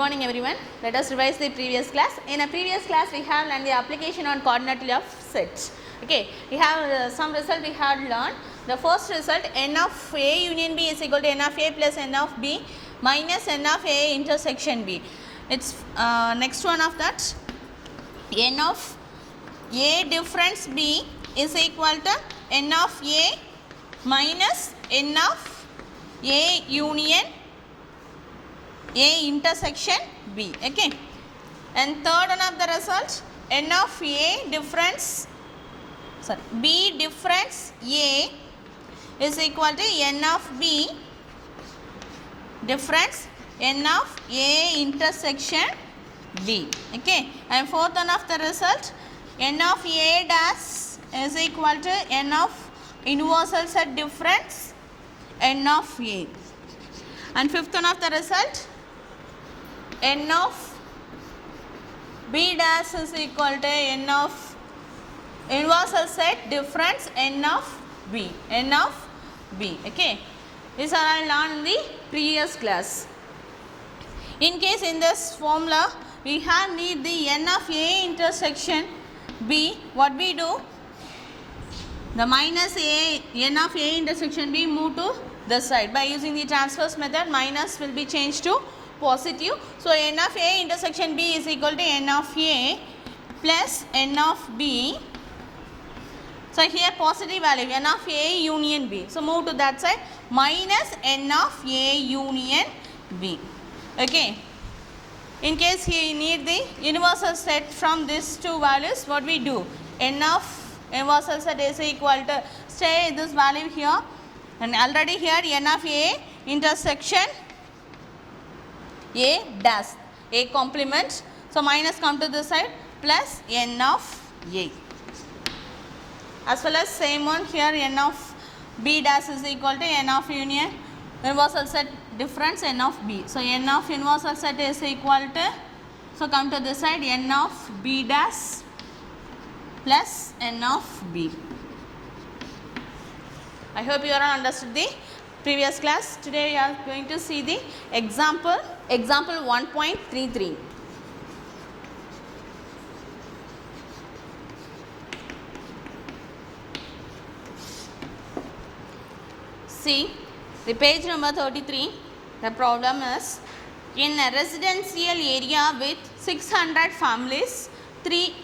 morning everyone. Let us revise the previous class. In a previous class we have learned the application on coordinate of sets. Okay, we have some result we have learned. The first result, n of A union B is equal to n of A plus n of B minus n of A intersection B. It's next one of that, n of A difference B is equal to n of A minus n of A union A intersection B. Okay, and third one of the result, n of A difference B difference A is equal to n of B difference n of A intersection B. Okay, and fourth one of the result, n of A dash is equal to n of universal set difference n of A. And fifth one of the result, n of B dash is equal to n of universal set difference n of B. Okay, these are all learned in the previous class. In case in this formula we have need the n of A intersection B, what we do? The minus A, n of A intersection B move to the side. By using the transverse method, minus will be changed to positive. So n of A intersection B is equal to n of A plus n of B. So here positive value, n of A union B. So move to that side, minus n of A union B. Okay. In case he need the universal set from these two values, what we do? N of universal set is equal to, stay this value here, and already here n of A intersection A dash, A complement. So minus come to this side, plus n of A. As well as same one here, n of B dash is equal to n of union universal set difference n of B. So n of universal set is equal to, so come to this side, n of B dash plus n of B. I hope you all understood the previous class. Today we are going to see the example 1.33. See the page number 33. The problem is, in a residential area with 600 families, 3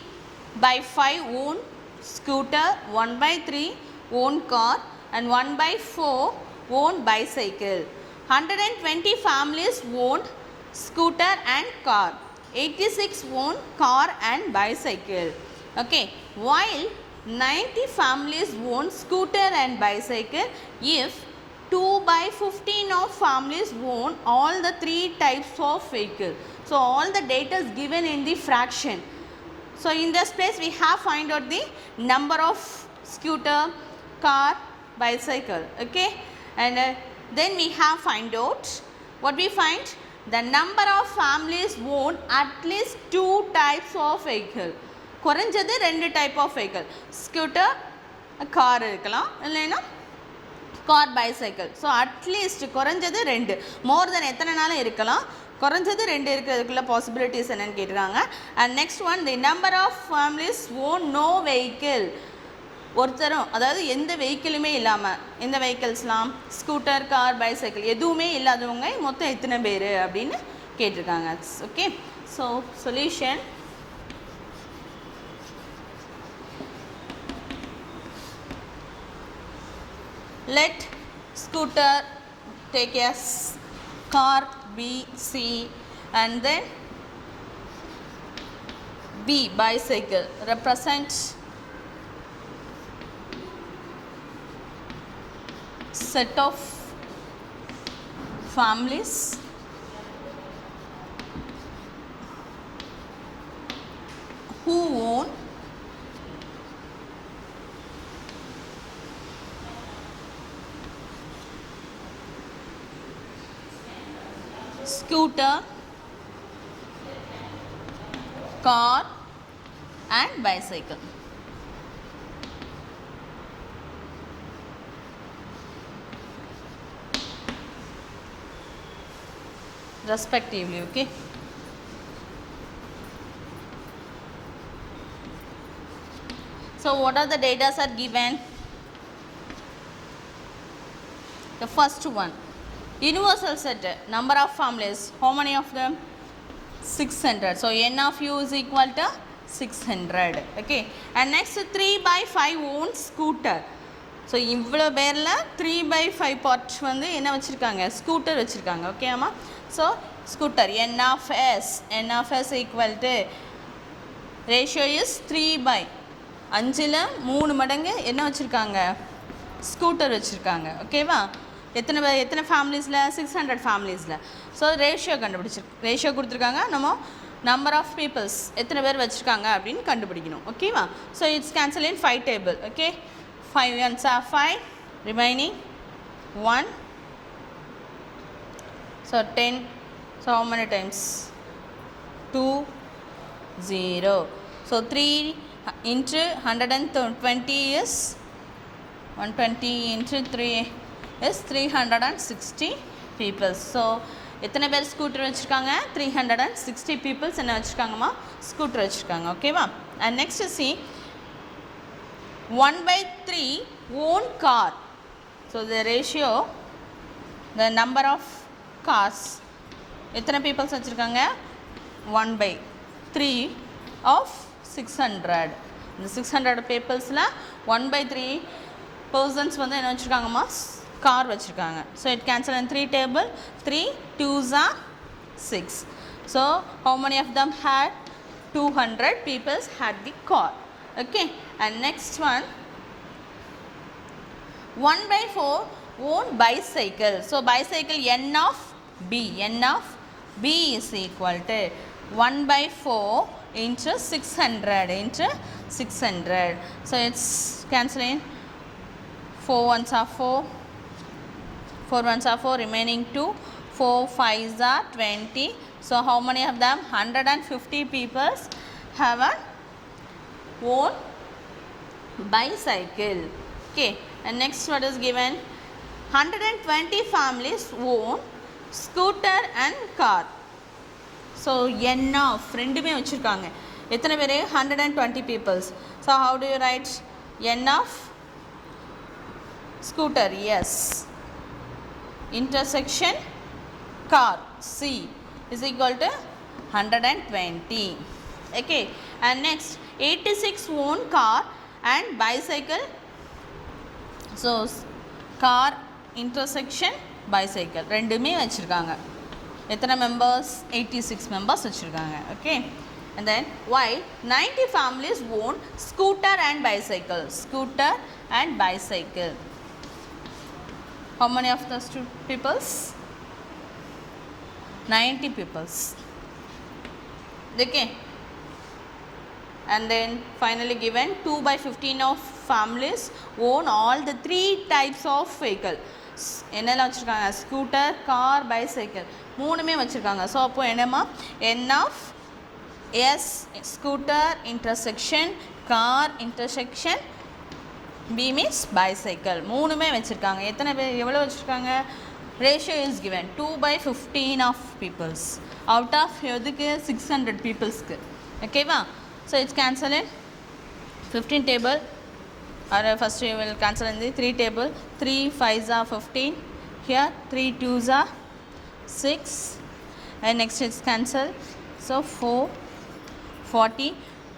by 5 own scooter, 1 by 3 own car and 1 by 4 own bicycle. 120 families own scooter and car. 86 own car and bicycle. Okay, while 90 families own scooter and bicycle, if 2 by 15 of families own all the 3 types of vehicle. So all the data is given in the fraction. So in this place we have find out the number of scooter, car, bicycle. Okay, and then we have find out, what we find, the number of families own at least 2 types of vehicle. குறைஞ்சது 2 type of vehicle, scooter, car இருக்கலாம், இல்லைனா car, bicycle. So at least குறைஞ்சது 2, மோர் தென் எத்தனைனாலும் இருக்கலாம், குறைஞ்சது 2 இருக்கிறதுக்குள்ள possibilities என்னன்னு கேட்டுருக்காங்க. And next one, the number of families own no vehicle. ஒருத்தரும், அதாவது எந்த வெஹிக்கிளுமே இல்லாமல், எந்த வெஹிக்கிள்ஸ்லாம், ஸ்கூட்டர், கார், பைசைக்கிள் எதுவுமே இல்லாதவங்க மொத்தம் எத்தனை பேர் அப்படின்னு கேட்டிருக்காங்க. Okay, so solution, let scooter take as car B, C, and then B bicycle represent set of families who own scooter, car and bicycle. respectively. Okay. So what are the data are given? The first one, universal set, number of families, how many of them? 600. So n of u is equal to 600. Okay, and next 3 by 5 own scooter. So இவ்வளோ பேரில் 3/5 part வந்து என்ன வச்சுருக்காங்க, scooter வச்சுருக்காங்க. Okay ஆமாம். So scooter n of s equal to ratio is 3/5 3 மடங்கு என்ன வச்சுருக்காங்க, ஸ்கூட்டர் வச்சுருக்காங்க. ஓகேவா? எத்தனை ஃபேமிலிஸில்? 600 ஃபேமிலிஸில். ஸோ ரேஷியோ ரேஷியோ கொடுத்துருக்காங்க. நம்ம நம்பர் ஆஃப் பீப்புள்ஸ் எத்தனை பேர் வச்சுருக்காங்க அப்படின்னு கண்டுபிடிக்கணும். ஓகேவா? So it's cancel in 5 table. Okay, 5 ones are 5, remaining 1. So 10. So how many times? 2, 0. So 3 into 120 is 120 into 3 is 360 people. So எத்தனை பேர் ஸ்கூட்டர் வச்சுருக்காங்க? 360 பீப்புள்ஸ் என்ன வச்சுருக்காங்கம்மா, ஸ்கூட்டர் வச்சுருக்காங்க. ஓகேவா? And next C 1/3 own car. So the ratio, the number of cars, எத்தனை peoples வச்சுருக்காங்க? 1/3 of 600. இந்த 600 பீப்புள்ஸில் 1/3 persons வந்து என்ன வச்சுருக்காங்கம்மா, கார் வச்சுருக்காங்க. So it cancel in 3 table. 3 2s are 6. So how many of them had? 200 peoples had the car. Okay, and next one 1/4 own bicycle. So bicycle n of b is equal to 1/4 into 600 into 600. So it's cancelling. 4 ones are 4, 4 ones are 4, remaining 2, 4 5s are 20. So how many of them? 150 people have a own bicycle. Okay, and next what is given? 120 families own scooter and car. So n of ரெண்டுமே வச்சுருக்காங்க. எத்தனை பேர்? 120 peoples. So how do you write n of scooter? Yes, intersection car C is equal to 120. Okay, and next 86 own car and bicycle. So car intersection bicycle ரெண்டுமே வச்சுருக்காங்க. எத்தனை members? 86 members வச்சுருக்காங்க. Okay, and then while 90 families own scooter and bicycle. Scooter and bicycle. How many of those peoples? 90 peoples. Okay, and then finally given 2/15 of families own all the 3 types of vehicle. என்னெல்லாம் வச்சுருக்காங்க? Scooter, car, bicycle மூணுமே வச்சுருக்காங்க. So அப்போ என்னம்மா, n of s scooter intersection car intersection b means bicycle மூணுமே வச்சுருக்காங்க. எத்தனை பேர் எவ்வளோ வச்சுருக்காங்க? Ratio is given 2/15 of peoples out of எதுக்கு? 600 peoplesக்கு. ஓகேவா? So it's cancel in 15 table, or first we will cancel in the 3 table. 3 5s are 15, here 3 2s are 6, and next it's cancel. So 4 40,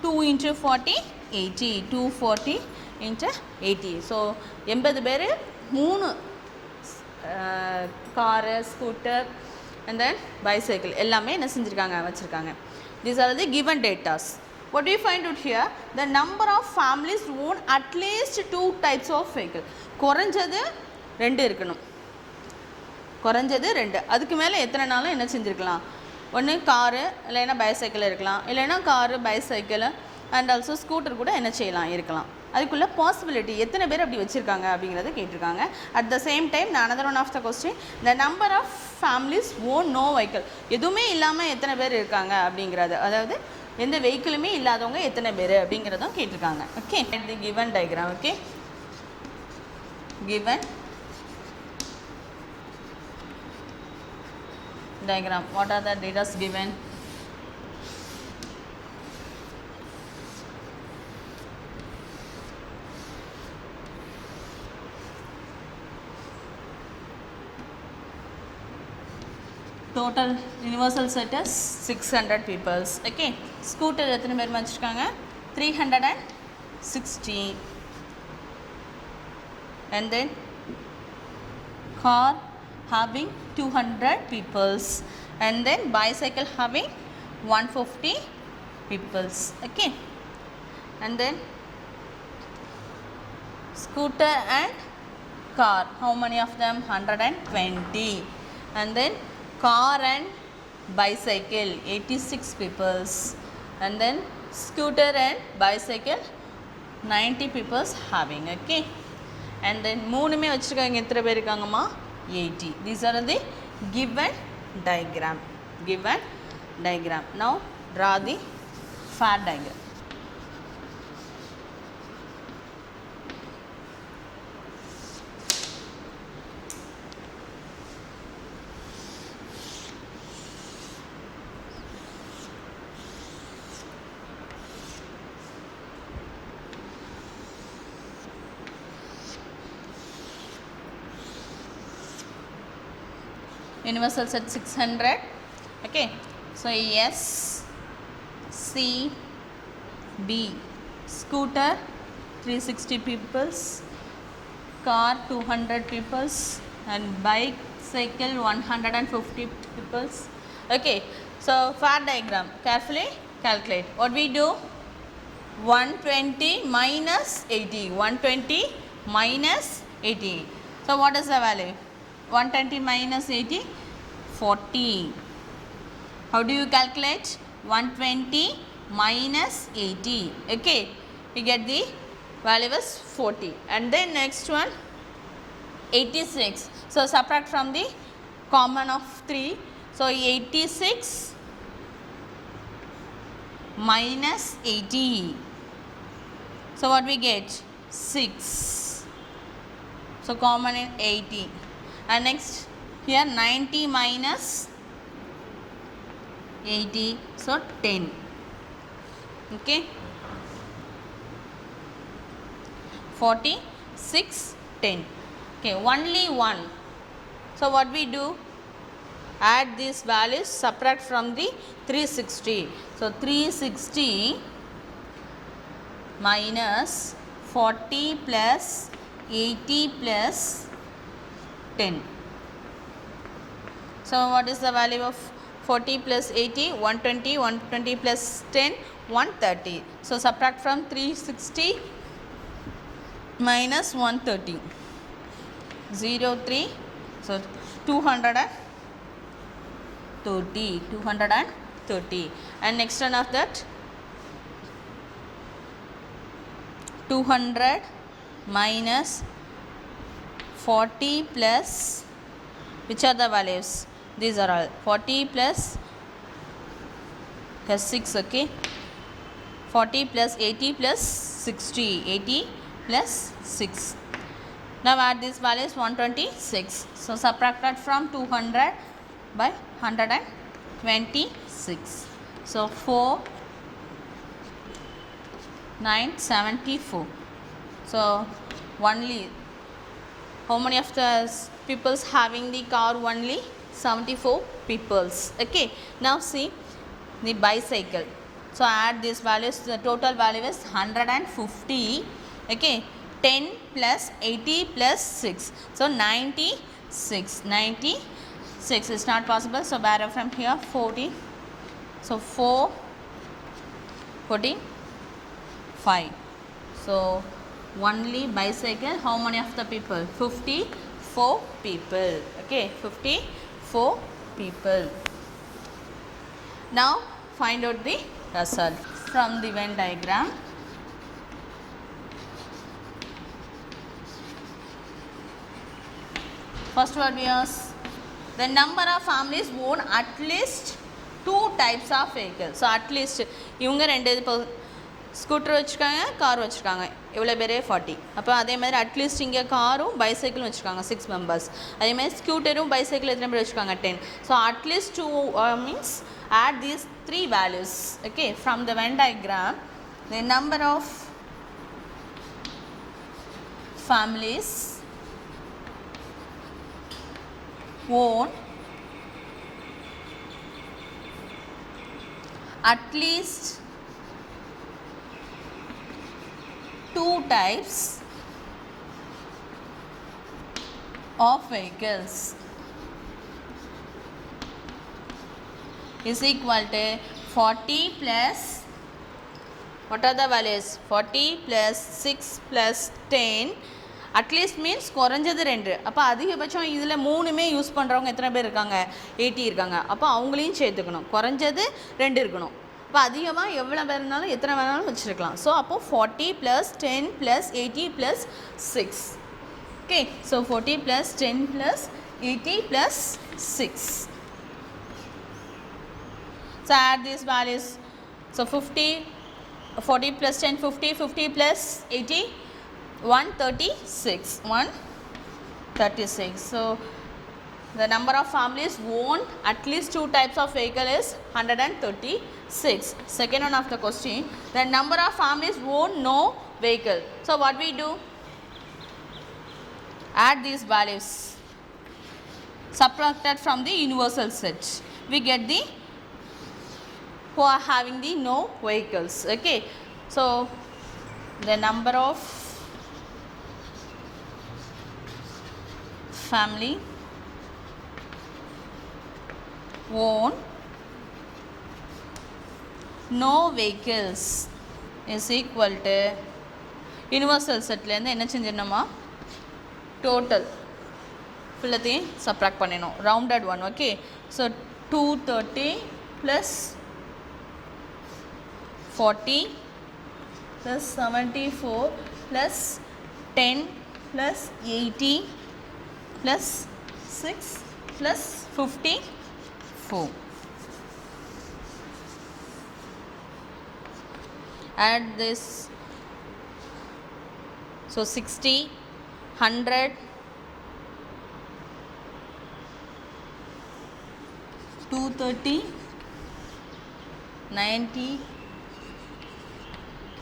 2 into 40 80, 240 into 80. So 80 பேர் 3 car, scooter and then bicycle எல்லாமே என்ன செஞ்சுருக்காங்க, வச்சுருக்காங்க. These are the given datas. What do you find out here? The number of families own at least 2 types of vehicle. குறைஞ்சது 2 இருக்கணும். குறைஞ்சது 2. அதுக்கு மேலே எத்தனை நாளும் என்ன செஞ்சுருக்கலாம்? ஒன்று காரு இல்லைன்னா பைசைக்கிள் இருக்கலாம், இல்லைன்னா car bicycle and also scooter கூட என்ன செய்யலாம், இருக்கலாம். அதுக்குள்ளே பாசிபிலிட்டி எத்தனை பேர் அப்படி வச்சுருக்காங்க அப்படிங்கிறத கேட்டிருக்காங்க. At the same time another one of the question, the number of families own no vehicle. எதுவுமே இல்லாமல் எத்தனை பேர் இருக்காங்க அப்படிங்கிறது, அதாவது எந்த வெஹிக்கிளுமே இல்லாதவங்க எத்தனை பேர் அப்படிங்கிறதும் கேட்டிருக்காங்க. Okay, the given diagram. Okay, given diagram. What are the data given? total universal set is 600 peoples. Okay, scooter எத்தனை பேர் வச்சிருக்காங்க 360. And then car having 200 peoples, and then bicycle having 150 peoples. Okay, and then scooter and car, how many of them? 120. And then car and bicycle 86 peoples, and then scooter and bicycle 90 peoples having. Okay, and then மூணுமே வச்சிருக்காங்க எத்தனை பேர் இருக்காங்கம்மா 80. These are the given diagram. Now draw the fair diagram. Universal set 600. Okay, so S, C, B, scooter 360 peoples, car 200 peoples, and bicycle 150 peoples. Okay, so fair diagram, carefully calculate. What we do? 120 minus 80. 120 minus 80. So what is the value? 120 minus 80, 40. How do you calculate? 120 minus 80. Okay, you get the value is 40. And then next one 86. So subtract from the common of 3. So 86 minus 80. So what we get? 6. So common in 80. And next here 90 minus 80, so 10. Okay, 40, 6, 10. Okay, only one. So what we do? Add these values, subtract from the 360. So 360 minus 40 plus 80 plus 10. So what is the value of 40 plus 80? 120. 120 plus 10, 130. So subtract from 360 minus 130. 0, 3. So 230. And next one of that 200 minus 40 plus, which are the values? These are all 40 plus 6. Okay, 40 plus 80 plus 60. 80 plus 6. Now add these values, 126. So subtracted from 200 by 126. So 4, 9, 74. So only how many of the peoples having the car? Only 74 peoples. Okay, now see the bicycle. So add these values, the total value is 150. Okay, 10 plus 80 plus 6, so 96. 96 is not possible, so borrow from here 40. So 4, 14, 5. So only bicycle, how many of the people? 54 people. Okay, 54 people. Now find out the result from the Venn diagram. First one is the number of families own at least 2 types of vehicles. So at least இவங்க ரெண்டு இப்போ scooter வச்சுருக்காங்க, car வச்சுருக்காங்க, எவ்வளோ பேர் 40. அப்போ அதே மாதிரி அட்லீஸ்ட் இங்கே காரும் பைசைக்கிளும் வச்சுருக்காங்க 6 members. அதே மாதிரி ஸ்கூட்டரும் பைசைக்கிள் எத்தனை பேர் வச்சுருக்காங்க 10. So at least 2 means add these 3 values. Okay, from the Venn diagram, the number of families own at least 2 types of vehicles is equal to 40 plus, what are the values, 40 plus 6 plus 10, at least means குறைஞ்சது 2. அப்போ அதிகபட்சம் இதில் 3மே use பண்ணுறவங்க எத்தனை பேர் இருக்காங்க, 80 இருக்காங்க. அப்போ அவங்களையும் சேர்த்துக்கணும், குறைஞ்சது 2 இருக்கணும். அப்போ அதிகமாக எவ்வளோ பேர் இருந்தாலும் எத்தனை வேணாலும் வச்சுருக்கலாம். ஸோ அப்போது 40 + 10 + 80 + 6. Okay, so 40 + 10 + 80 + 6. So add these values. So 40 + 10 50, 50 + 80 136, 136. So the number of families own at least 2 types of vehicle is 136. Second one of the question, the number of families own no vehicle. So what we do, add these values subtracted from the universal set, we get the who are having the no vehicles. Okay, so the number of family own no vehicles is equal to universal setல இருந்து என்ன செஞ்சிடணுமா, total ஃபுல்லத்தையும் subtract பண்ணிடணும், rounded one. Okay, so 230 plus 40 plus 74 plus 10 plus 80 plus 6 plus 54. Add this. So 60, 100, 230, 90,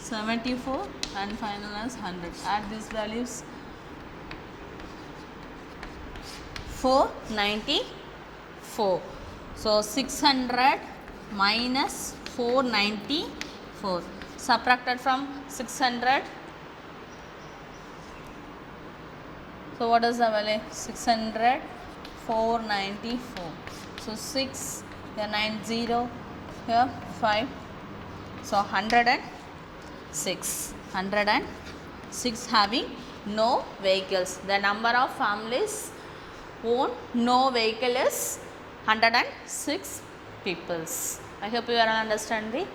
74 and final as 100. Add these values. 494. So 600 minus 494. Subtracted from 600. So what is the value? 600, 494. So 6, here 90, here 5. So 106. 106 having no vehicles. The number of families own no vehicle is 106 peoples. I hope you are understanding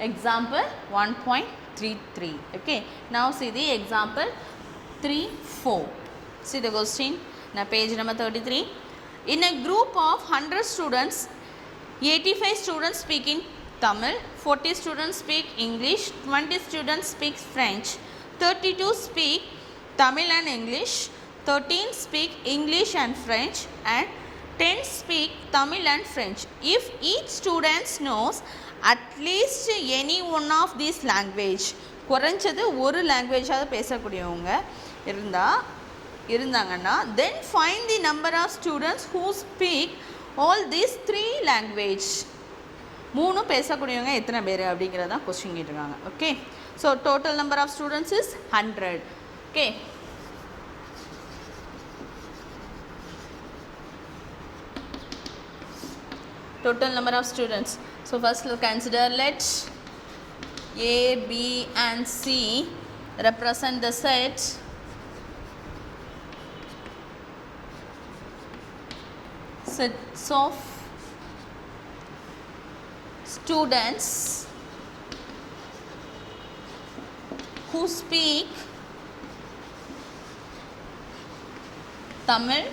example 1.33. Okay, now see the example 3.4. See the question. Now page number 33. In a group of 100 students, 85 students speak in Tamil, 40 students speak English, 20 students speak French, 32 speak Tamil and English, 13 speak English and French, and 10 speak Tamil and French. If each student knows at least any one of these language, குறைஞ்சது ஒரு லாங்குவேஜாவது பேசக்கூடியவங்க இருந்தாங்கன்னா, then find the number of students who speak all these 3 language. 3 பேசக்கூடியவங்க எத்தனை பேர் அப்படிங்கிறதா question கேட்டிருக்காங்க. Okay, so total number of students is 100. Okay, total number of students. So first we'll consider, let A, B and C represent the set sets of students who speak Tamil,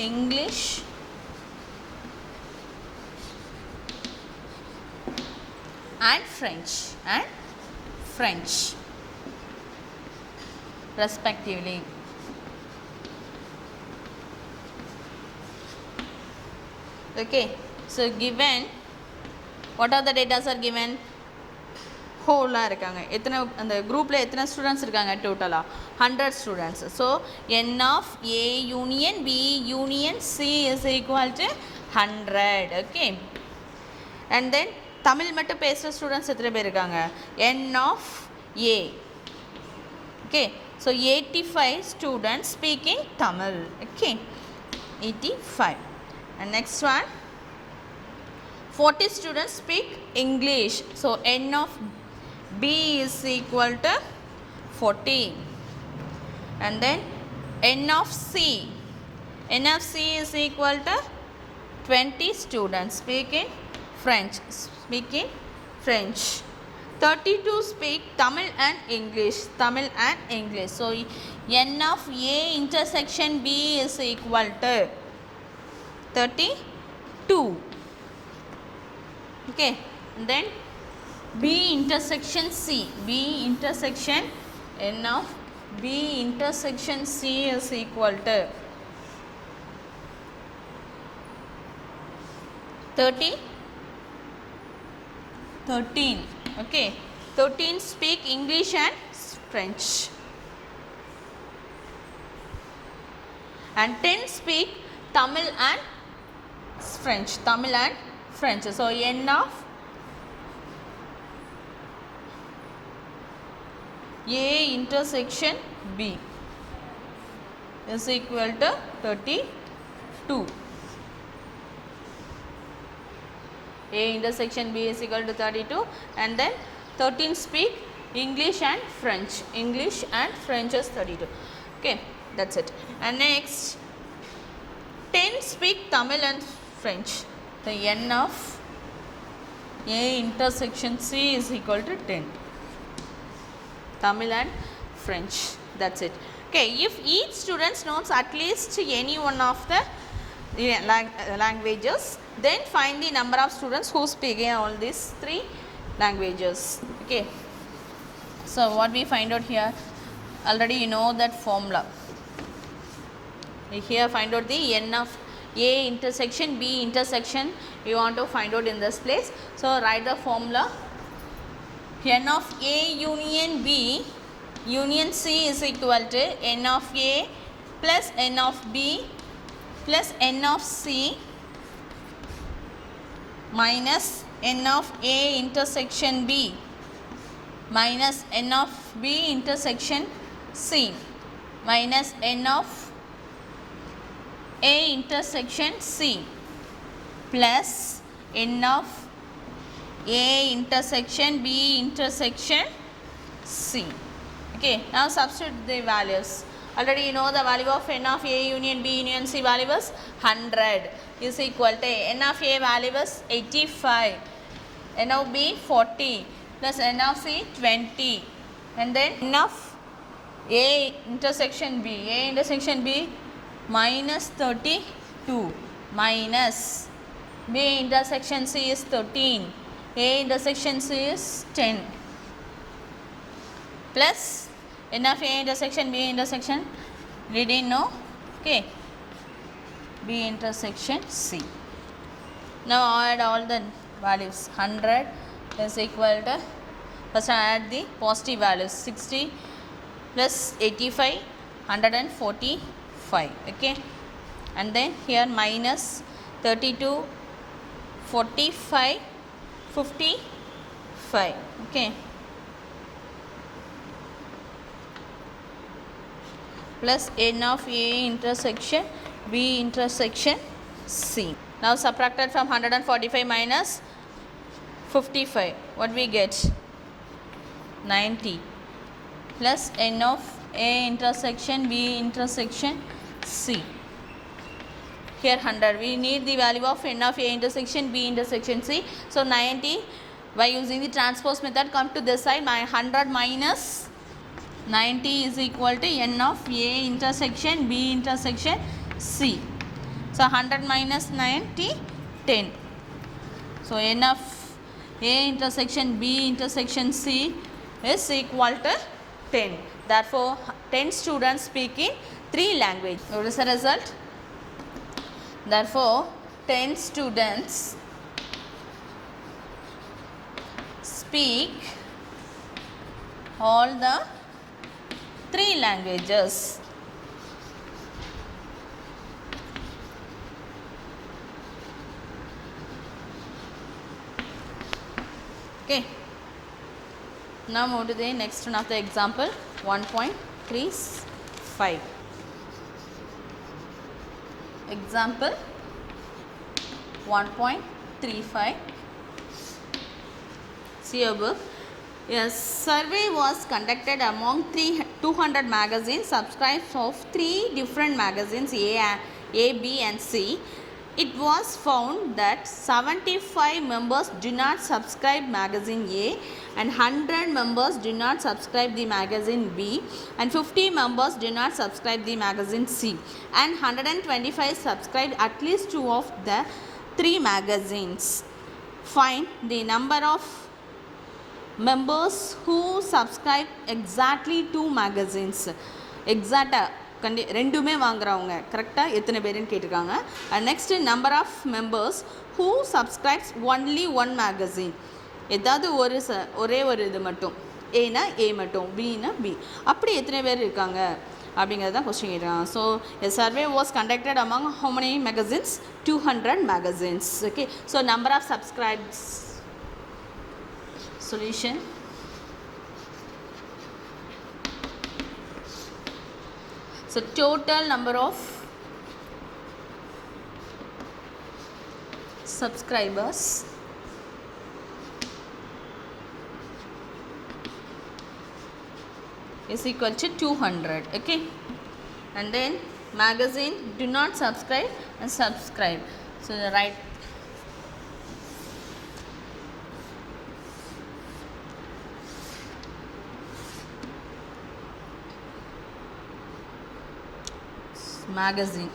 English, and French respectively. Okay, so given, what are the data are given? ஹோலாக இருக்காங்க. எத்தனை அந்த குரூப்பில் எத்தனை students இருக்காங்க? டோட்டலாக 100 students. So n of A union B union C is equal to 100. Okay, and then Tamil மட்டும் பேசுகிற students எத்தனை பேர் இருக்காங்க? n of a. Okay, so 85 students speaking Tamil. Okay, 85. And next one, 40 students speak English. So n of b is equal to 40. And then n of c. n of c is equal to 20 students speaking French. 32 speak Tamil and English. So n of a intersection b is equal to 32. Okay, and then b intersection c. N of b intersection c is equal to 13. Okay, 13 speak English and French, and 10 speak Tamil and French. So n of a intersection b is equal to 32. A intersection b is equal to 32, and then 13 speak English and French. Is 32. Okay, that's it. And next, 10 speak Tamil and French. The n of a intersection c is equal to 10. Tamil and French. That's it. Okay, if each student knows at least any one of the languages, then find the number of students who speak in all these 3 languages. Okay, so what we find out here, already you know that formula. Here find out the n of a intersection b intersection, you want to find out in this place. So write the formula. N of a union b union c is equal to n of a plus n of b plus n of c minus n of a intersection b minus n of b intersection c minus n of a intersection c plus n of a intersection b intersection c. Okay, now substitute the values. Already you know the value of n of a union b union c value was 100 is equal to n of a value was 85, n of b 40 plus n of c 20, and then n of a intersection b minus 32 minus b intersection c is 13, a intersection c is 10 plus n of a intersection b intersection we didn't know. Okay, b intersection c. Now add all the values. 100 is equal to, first add the positive values, 60 plus 85 145. Okay, and then here minus 32 45 55. Okay, plus n of a intersection b intersection c. Now subtracted from 145 minus 55, what we get? 90 plus n of a intersection b intersection c. Here 100, we need the value of n of a intersection b intersection c. So 90 by using the transpose method, come to this side, my 100 minus 90 is equal to n of a intersection b intersection c. So 100 minus 90 10. So n of a intersection b intersection c is equal to 10. Therefore 10 students speaking 3 languages. What is the result? Therefore 10 students speak all the 3 languages. Okay, now move to the next one of the example 1.35. Example 1.35. See your book. A survey was conducted among 200 magazines subscribed of 3 different magazines A, B and C. It was found that 75 members do not subscribe magazine A and 100 members do not subscribe the magazine B and 50 members do not subscribe the magazine C and 125 subscribe at least 2 of the 3 magazines. Find the number of members who subscribe exactly 2 magazines. Exacta ரெண்டுமே வாங்குறவங்க கரெக்டாக எத்தனை பேருன்னு கேட்டிருக்காங்க. And next number of members who subscribes only 1 magazine. ஏதாவது ஒரே ஒரு இது மட்டும், ஏனா ஏ மட்டும், பின்னா பி, அப்படி எத்தனை பேர் இருக்காங்க அப்படிங்கிறது தான் கொஸ்டின் கேட்குறாங்க. So a survey was conducted among how many magazines? 200 magazines. Okay, so number of subscribes. Solution. So total number of subscribers is equal to 200. Okay, and then magazine do not subscribe and subscribe. So the right magazine.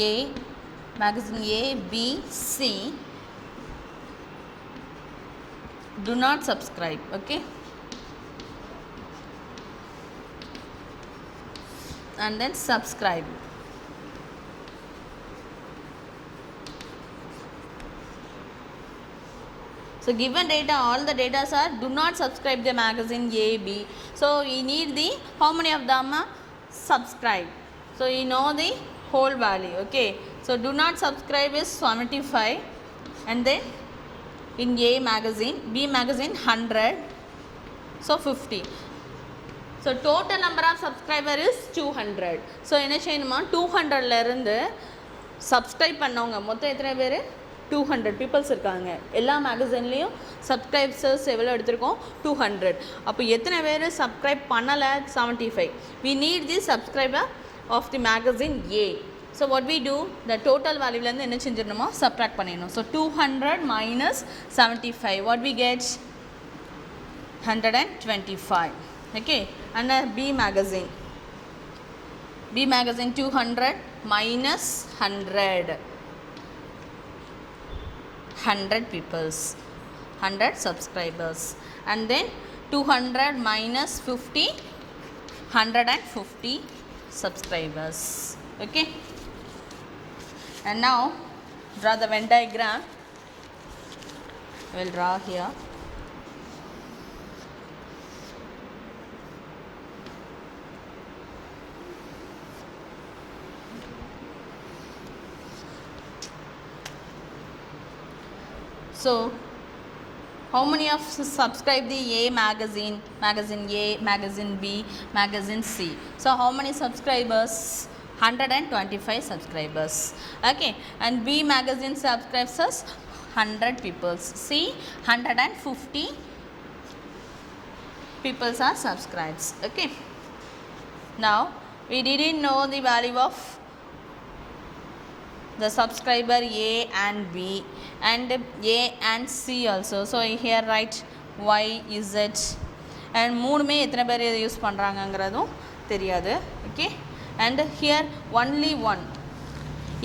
A, magazine A, B, C do not subscribe. Okay, and then subscribe. So given data, all the data are do not subscribe the magazine A, B. So we need the how many of them subscribe. So you know the whole value. Okay, so do not subscribe is 75, and then in A magazine, B magazine 100, so 50. So total number of subscriber is 200. So என்ன செய்யணுமா, 200ல இருந்து subscribe பண்ணவங்க மொத்தம் எத்தனை பேர்? 200 peoples இருக்காங்க. எல்லா மேகசின்லேயும் subscribers எவ்வளோ எடுத்திருக்கோம்? 200. அப்போ எத்தனை பேர் சப்ஸ்கிரைப் பண்ணலை? 75. We need the subscriber of the magazine A. So what we do, the total வேல்யூலேருந்து என்ன செஞ்சிடணுமோ சப்ட்ராக்ட் பண்ணிடணும். So 200 minus 75, what we get? 125. Okay, and B magazine. B magazine 200 minus 100. 100 peoples, 100 subscribers, and then 200 minus 50, 150 subscribers. Okay, and now draw the Venn diagram. I will draw here. So how many of subscribe the A magazine, magazine A, magazine B, magazine C? So how many subscribers? 125 subscribers. Okay, and B magazine subscribes us 100 people. C 150 people are subscribed. Okay, now we didn't know the value of the subscriber A and B and A and C also. So here write Y, Z and மூணுமே எத்தனை பேர் இதை use பண்ணுறாங்கங்கிறதும் தெரியாது. Okay, and here only one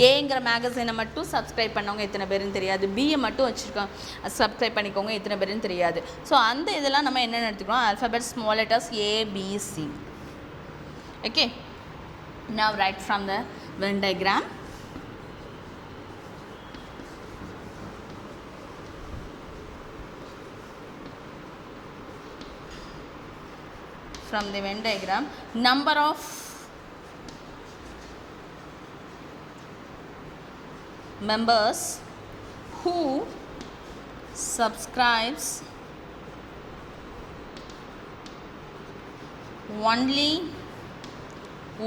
ஏங்கிற மேகசினை மட்டும் subscribe பண்ணவங்க எத்தனை பேருன்னு தெரியாது, பியை மட்டும் வச்சுருக்கோம் சப்ஸ்கிரைப் பண்ணிக்கோங்க எத்தனை பேருன்னு தெரியாது. ஸோ அந்த இதெல்லாம் நம்ம என்னென்னு எடுத்துக்கிறோம், alphabet small letters ABC. Okay, now write from the Venn diagram. from the Venn diagram, number of members who subscribes only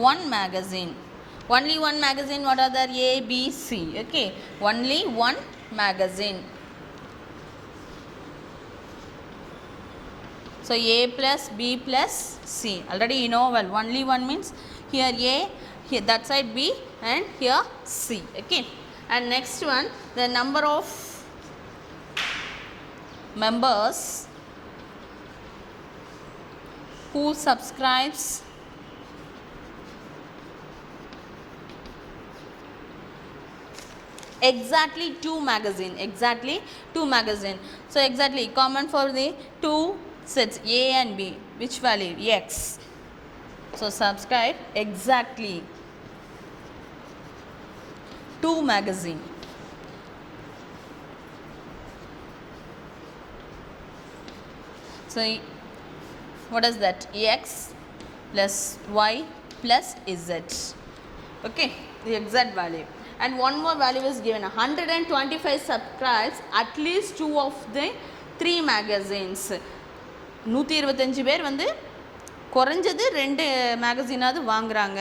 one magazine. Only one magazine, what are there? A, B, C. Okay, only one magazine. So A plus B plus C. Already you know well. Only one means here A, here that side B, and here C. Okay. And next one, the number of members who subscribes exactly two magazine. So exactly common for the two sets A and B, which value? X. So subscribe exactly two magazine. So what is that? X plus Y plus Z. Okay, the exact value. And one more value is given. 125 subscribes at least two of the three magazines. 125 பேர் வந்து குறைஞ்சது ரெண்டு மேகசினாவது வாங்குறாங்க.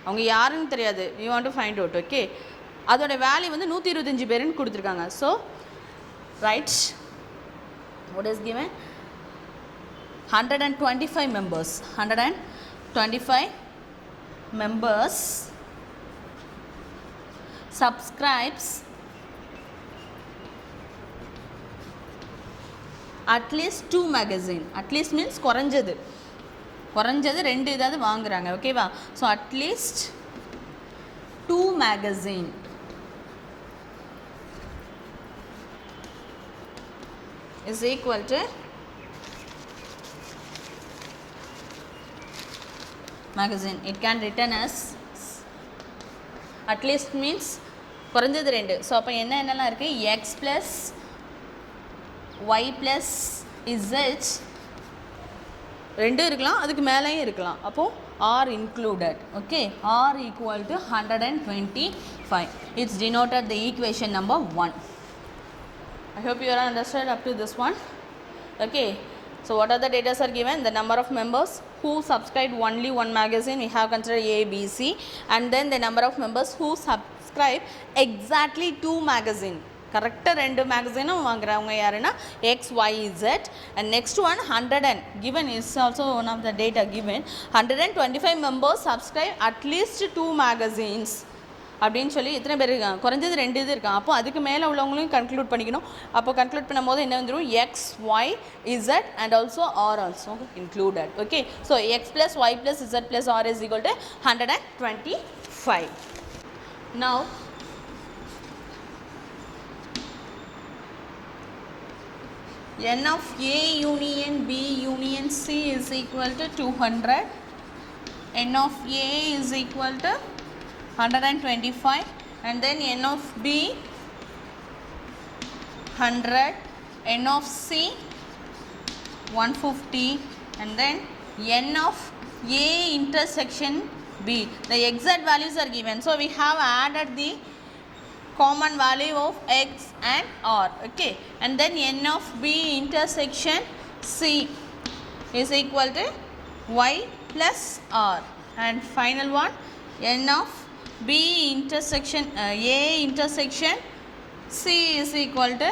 அவங்க யாருன்னு தெரியாது. You want to find out. Okay, அதோட value வந்து 125 பேருன்னு கொடுத்துருக்காங்க. So right, what is given? 125 members. 125 members subscribes at least two magazine. At least means குறைஞ்சது ரெண்டு ஏதாவது வாங்குறாங்க. ஓகேவா? So at least two magazine is equal to magazine. It can written as at least means குறைஞ்சது ரெண்டு. ஸோ அப்போ என்னென்னலாம் இருக்குது? X plus Y plus Z ரெண்டு இருக்கலாம், அதுக்கு மேலேயும் இருக்கலாம். அப்போது R included. Okay, R equal to 125. It's denoted the equation number 1. I hope you are understood up to this one. Okay, so what are the data are given? The number of members who subscribe only one magazine, we have considered A, B, C, and then the number of members who subscribe exactly two magazine. கரெக்டாக ரெண்டு மேகசினும் வாங்குறவங்க யாருன்னா X Y Z. And next one 100 and given is also one of the data given. 125 members subscribe at least two magazines அப்படின்னு சொல்லி எத்தனை பேர் இருக்காங்க? குறைஞ்சது ரெண்டு இது இருக்காங்க. அப்போ அதுக்கு மேலே உள்ளவங்களையும் கன்க்ளூட் பண்ணிக்கணும். அப்போ கன்க்ளூட் பண்ணும்போது என்ன வந்துடும்? X Y Z and also R also included. Okay, so X plus Y plus Z plus R is equal to 125. Now n of A union B union C is equal to 200. n of A is equal to 125 and then n of B 100, n of C 150 and then n of A intersection B. The exact values are given. So we have added the common value of X and R. Okay, and then n of B intersection C is equal to Y plus R, and final one n of B intersection A intersection C is equal to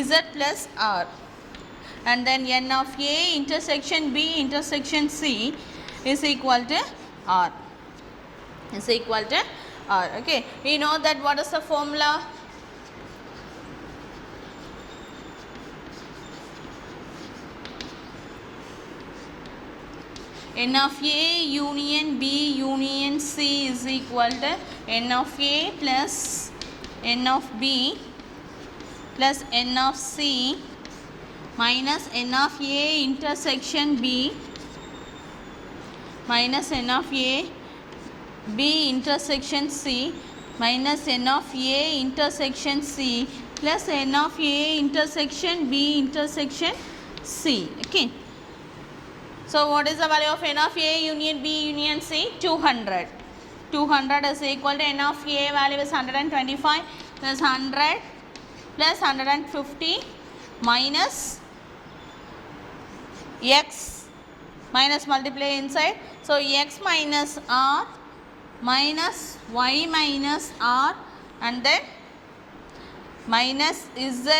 Z plus R, and then n of A intersection B intersection C is equal to R. Okay, we know that what is the formula? n of A union B union C is equal to n of A plus n of B plus n of C minus n of A intersection B minus n of A B intersection C minus n of A intersection C plus n of A intersection B intersection C. Okay, So what is the value of n of A union B union C? 200. 200 is equal to n of A value is 125 plus 100 plus 150 minus x minus multiply inside. So x minus r minus y minus r and then minus z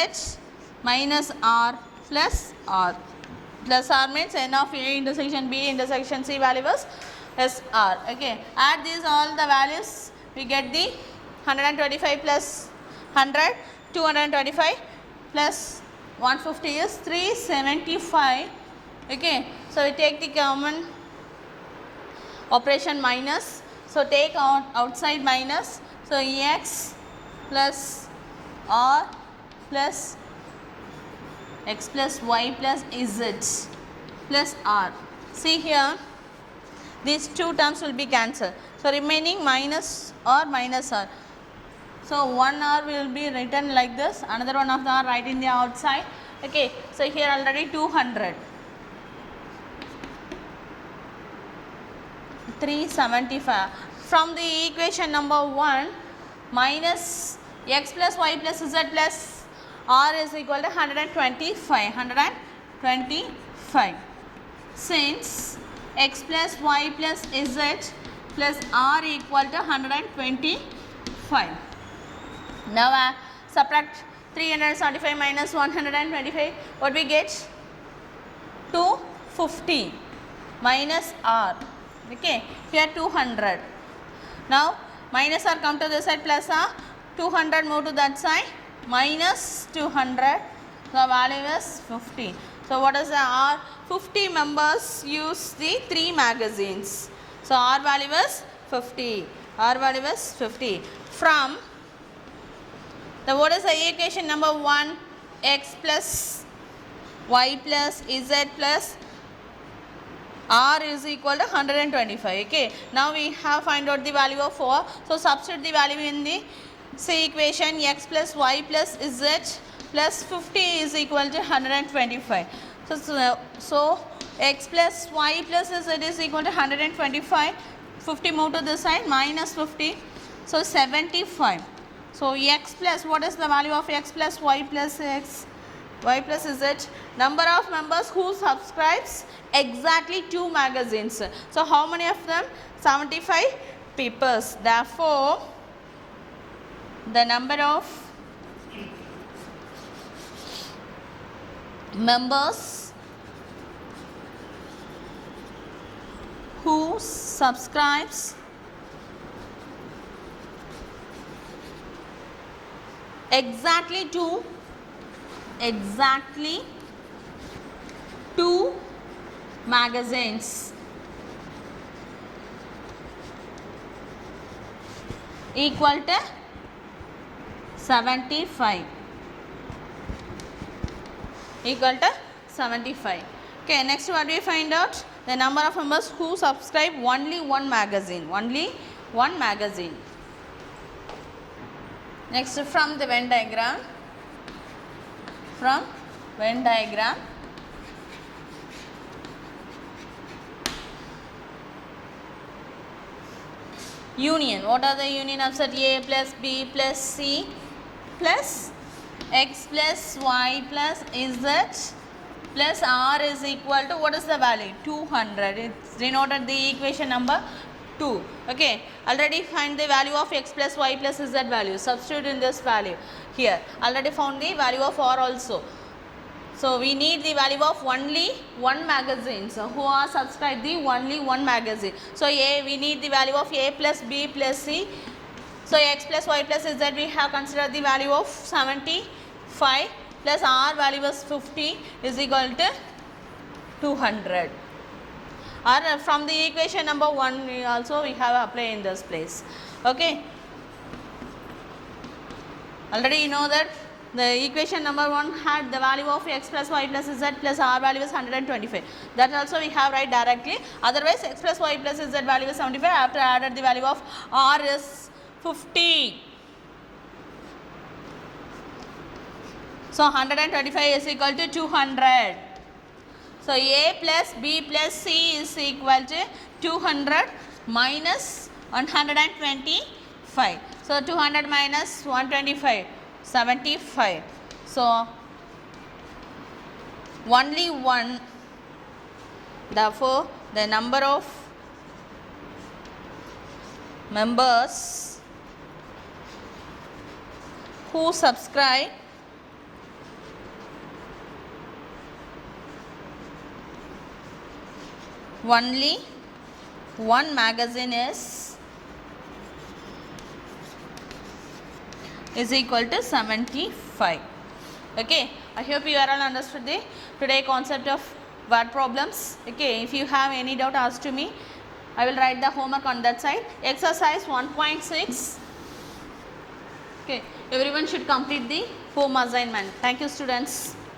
minus r plus r. Plus r means n of A intersection B intersection C value was SR. Okay, add these all the values, we get the 125 plus 100, 225 plus 150 is 375. Okay, so we take the common operation minus, so take out outside minus, so x plus r plus x plus y plus z plus r. See here, these two terms will be cancelled. So remaining minus or minus r. So one r will be written like this, another one of the r right in the outside. Okay, so here already 200. 375. From the equation number 1, minus x plus y plus z plus r is equal to 125. 125. Since x plus y plus z plus r equal to 125. Now subtract 375 minus 125. What we get? 250 minus r. Okay, here 200. Now minus r come to this side, plus r, 200 move to that side, minus 200, the value is 50. So what is the r? 50 members use the 3 magazines. So r value is 50. R value is 50. From the what is the equation number 1? X plus y plus z plus r is equal to 125. Okay, now we have find out the value of 4. So substitute the value in the say equation, x plus y plus z plus 50 is equal to 125. So x plus y plus z is equal to 125. 50 move to this side, minus 50, so 75. So x plus, what is the value of x plus y plus x? Y plus z, number of members who subscribes exactly 2 magazines. So how many of them? 75 papers. Therefore the number of members who subscribes exactly to magazines equal to 75. Equal to 75. Okay, next what we find out? The number of members who subscribe only one magazine. Only one magazine. Next, from the Venn diagram. From Venn diagram. Union. What are the union of set? A plus B plus C plus x plus y plus z plus r is equal to, what is the value? 200. It's denoted the equation number 2. Okay, already find the value of x plus y plus z value. Substitute in this value here. Already found the value of r also. So we need the value of only one magazine. So who are subscribed the only one magazine. So we need the value of a plus b plus c. So x plus y plus z we have considered the value of 75 plus r value was 50 is equal to 200. Or from the equation number 1 we also we have applied in this place. Okay. Already you know that the equation number 1 had the value of x plus y plus z plus r value is 125. That also we have write directly. Otherwise x plus y plus z value is 75. After added the value of r is 50. So 125 is equal to 200. So A plus B plus C is equal to 200 minus 125. So 200 minus 125, 75. So only one. Therefore, the number of members who subscribe only one magazine is equal to 75. Okay, I hope you are all understood the today concept of word problems. Okay, if you have any doubt, ask to me. I will write the homework on that side. Exercise 1.6. Okay, everyone should complete the home assignment. Thank you, students.